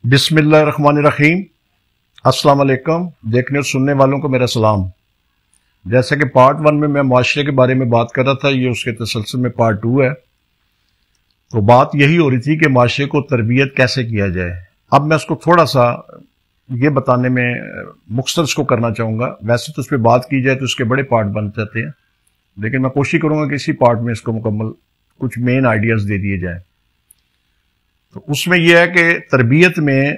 बिस्मिल्लाहिर्रहमानिर्रहीम। अस्सलाम वालेकुम। देखने और सुनने वालों को मेरा सलाम। जैसा कि पार्ट 1 में मैं माशरे के बारे में बात कर रहा था, ये उसके तसलसल में पार्ट 2 है। तो बात यही हो रही थी कि माशरे को तरबियत कैसे किया जाए। अब मैं उसको थोड़ा सा ये बताने में मुख्तसर इसको करना चाहूँगा। वैसे तो उस पर बात की जाए तो उसके बड़े पार्ट बन जाते हैं, लेकिन मैं कोशिश करूँगा कि इसी पार्ट में इसको मुकम्मल कुछ मेन आइडियाज़ दे दिए जाएँ। तो उसमें यह है कि तरबियत में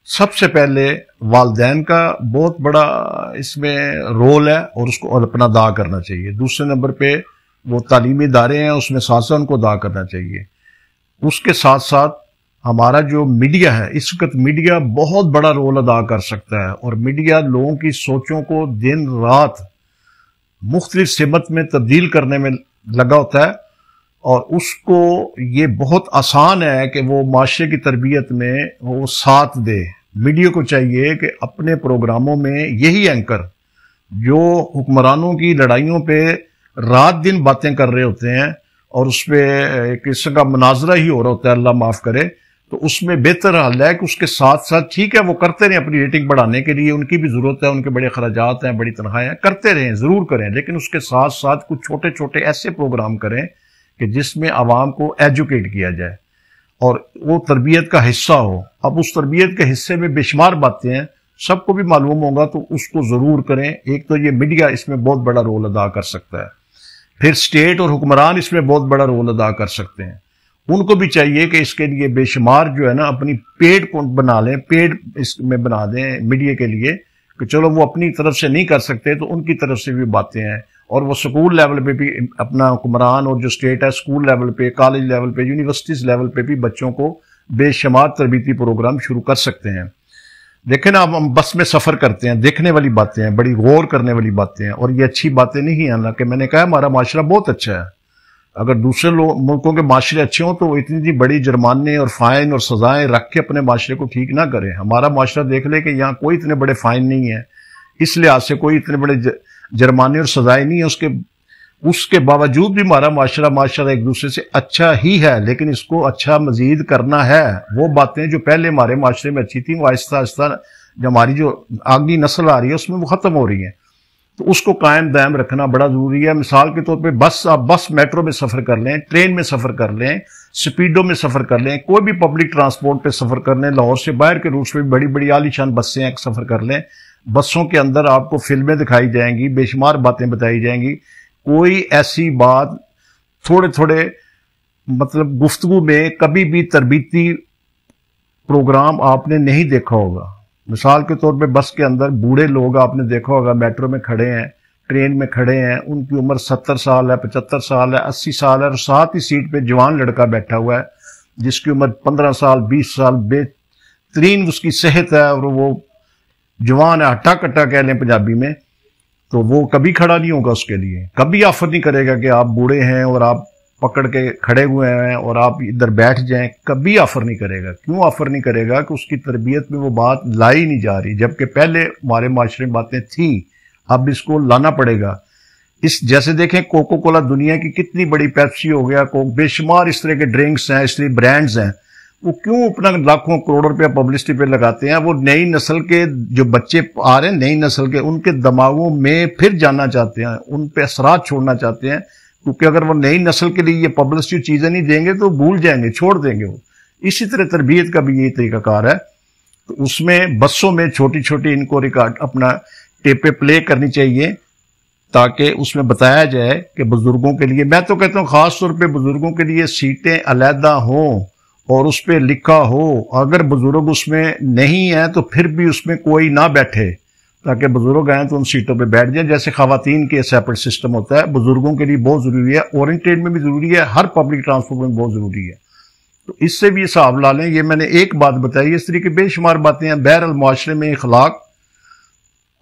सबसे पहले वालिदैन का बहुत बड़ा इसमें रोल है और उसको अपना अदा करना चाहिए। दूसरे नंबर पे वो तालीमी इदारे हैं, उसमें साथ साथ उनको अदा करना चाहिए। उसके साथ साथ हमारा जो मीडिया है, इस वक्त मीडिया बहुत बड़ा रोल अदा कर सकता है और मीडिया लोगों की सोचों को दिन रात मुख्तलिफ सिमत में तब्दील करने में लगा होता है और उसको ये बहुत आसान है कि वो माशरे की तरबियत में वो साथ दे। मीडिया को चाहिए कि अपने प्रोग्रामों में यही एंकर जो हुक्मरानों की लड़ाइयों पे रात दिन बातें कर रहे होते हैं और उस पर एक किस्म का मुनाजरा ही हो रहा होता है, अल्लाह माफ करे, तो उसमें बेहतर हल है कि उसके साथ साथ ठीक है वो करते रहें, अपनी रेटिंग बढ़ाने के लिए उनकी भी जरूरत है, उनके बड़े खर्चात हैं, बड़ी तनख्वाहें हैं, करते रहें, जरूर करें, लेकिन उसके साथ साथ कुछ छोटे छोटे ऐसे प्रोग्राम करें कि जिसमें आवाम को एजुकेट किया जाए और वो तरबियत का हिस्सा हो। अब उस तरबियत के हिस्से में बेशुमार बातें हैं, सबको भी मालूम होगा, तो उसको जरूर करें। एक तो ये मीडिया इसमें बहुत बड़ा रोल अदा कर सकता है, फिर स्टेट और हुक्मरान इसमें बहुत बड़ा रोल अदा कर सकते हैं। उनको भी चाहिए कि इसके लिए बेशुमार जो है ना अपनी पेड बना लें, पेड इसमें बना दें मीडिया के लिए कि चलो वो अपनी तरफ से नहीं कर सकते तो उनकी तरफ से भी बातें हैं और वो स्कूल लेवल पे भी अपना हुक्मरान और जो स्टेट है स्कूल लेवल पे, कॉलेज लेवल पे, यूनिवर्सिटीज लेवल पे भी बच्चों को बेशुमार तरबीती प्रोग्राम शुरू कर सकते हैं। देखें ना, अब हम बस में सफर करते हैं, देखने वाली बातें हैं, बड़ी गौर करने वाली बातें हैं और ये अच्छी बातें नहीं है ना कि मैंने कहा हमारा माशरा बहुत अच्छा है। अगर दूसरे मुल्कों के माशरे अच्छे हों तो वो इतनी बड़ी जुर्माने और फाइन और सजाएं रख के अपने माशरे को ठीक ना करें। हमारा माशरा देख ले कि यहाँ कोई इतने बड़े फाइन नहीं है, इस लिहाज से कोई इतने बड़े जुर्माने और सजाएं नहीं है, उसके बावजूद भी हमारा माशरा एक दूसरे से अच्छा ही है, लेकिन इसको अच्छा मजीद करना है। वो बातें जो पहले हमारे माशरे में अच्छी थी वो आहिस्ता आहिस्ता जो हमारी जो आगनी नस्ल आ रही है उसमें वो खत्म हो रही है, तो उसको कायम दायम रखना बड़ा जरूरी है। मिसाल के तौर पे आप बस मेट्रो में सफर कर लें, ट्रेन में सफर कर लें, स्पीडो में सफर कर लें, कोई भी पब्लिक ट्रांसपोर्ट पे सफर कर लें, लाहौर से बाहर के रूट्स पे भी बड़ी बड़ी आलीशान बसें हैं, सफर कर लें। बसों के अंदर आपको फिल्में दिखाई जाएंगी, बेशुमार बातें बताई जाएंगी। कोई ऐसी बात थोड़े थोड़े मतलब गुफ्तगू में कभी भी तरबीती प्रोग्राम आपने नहीं देखा होगा। मिसाल के तौर पे बस के अंदर बूढ़े लोग आपने देखा होगा, मेट्रो में खड़े हैं, ट्रेन में खड़े हैं, उनकी उम्र 70 साल है, 75 साल है, 80 साल है और साथ ही सीट पे जवान लड़का बैठा हुआ है जिसकी उम्र 15 साल 20 साल, बेहतरीन उसकी सेहत है और वो जवान है, हट्टा कट्टा कह लें पंजाबी में, तो वो कभी खड़ा नहीं होगा, उसके लिए कभी ऑफर नहीं करेगा कि आप बूढ़े हैं और आप पकड़ के खड़े हुए हैं और आप इधर बैठ जाएं, कभी ऑफर नहीं करेगा। क्यों ऑफर नहीं करेगा? कि उसकी तरबियत में वो बात लाई नहीं जा रही, जबकि पहले हमारे माशरे में बातें थी, अब इसको लाना पड़ेगा। इस जैसे देखें कोको कोला दुनिया की कितनी बड़ी, पेप्सी हो गया, बेशुमार इस तरह के ड्रिंक्स हैं, इस तरह ब्रांड्स हैं, वो क्यों अपना लाखों करोड़ों रुपया पब्लिसिटी पे लगाते हैं? वो नई नस्ल के जो बच्चे आ रहे हैं, नई नस्ल के, उनके दिमागों में फिर जाना चाहते हैं, उन पे असरात छोड़ना चाहते हैं, क्योंकि अगर वो नई नस्ल के लिए ये पब्लिसिटी चीजें नहीं देंगे तो भूल जाएंगे, छोड़ देंगे वो। इसी तरह तरबियत का भी यही तरीकाकार है। तो उसमें बसों में छोटी छोटी इनको रिकॉर्ड अपना टेपे प्ले करनी चाहिए ताकि उसमें बताया जाए कि बुजुर्गों के लिए, मैं तो कहता हूँ खास तौर पे बुजुर्गों के लिए सीटें अलहदा हों और उस पर लिखा हो, अगर बुजुर्ग उसमें नहीं है तो फिर भी उसमें कोई ना बैठे, ताकि बुजुर्ग आए तो उन सीटों पे बैठ जाए। जैसे खवातीन के सेपरेट सिस्टम होता है, बुजुर्गों के लिए बहुत जरूरी है, ओरिएंटेड में भी जरूरी है, हर पब्लिक ट्रांसपोर्ट में बहुत जरूरी है। तो इससे भी हिसाब ला लें। ये मैंने एक बात बताई, इस तरीके बेशुमार बातें हैं। बहरहाल मुआशरे में अखलाक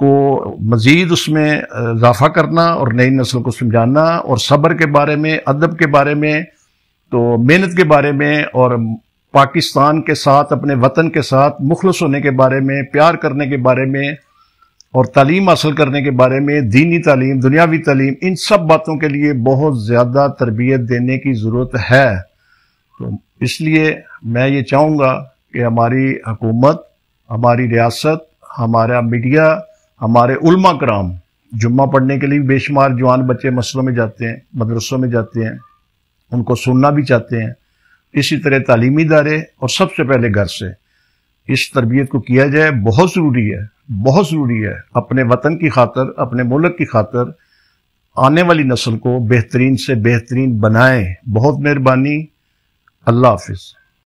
को मजीद उसमें इजाफा करना और नई नस्ल को समझाना और सब्र के बारे में, अदब के बारे में, तो मेहनत के बारे में और पाकिस्तान के साथ, अपने वतन के साथ मुखलस होने के बारे में, प्यार करने के बारे में और तालीम हासिल करने के बारे में, दीनी तालीम, दुनियावी तालीम, इन सब बातों के लिए बहुत ज्यादा तरबियत देने की जरूरत है। तो इसलिए मैं ये चाहूंगा کہ ہماری حکومت، ہماری ریاست، ہمارا میڈیا، ہمارے علماء کرام جمعہ پڑھنے کے لیے بے شمار جوان بچے مسجدوں میں جاتے ہیں، مدرسوں میں جاتے ہیں، ان کو سننا بھی چاہتے ہیں۔ اسی طرح تعلیمی ادارے اور سب سے پہلے گھر سے اس تربیت کو کیا جائے، بہت ضروری ہے، بہت ضروری ہے۔ اپنے وطن کی خاطر، اپنے ملک کی خاطر آنے والی نسل کو بہترین سے بہترین بنائیں۔ بہت مہربانی، اللہ حافظ۔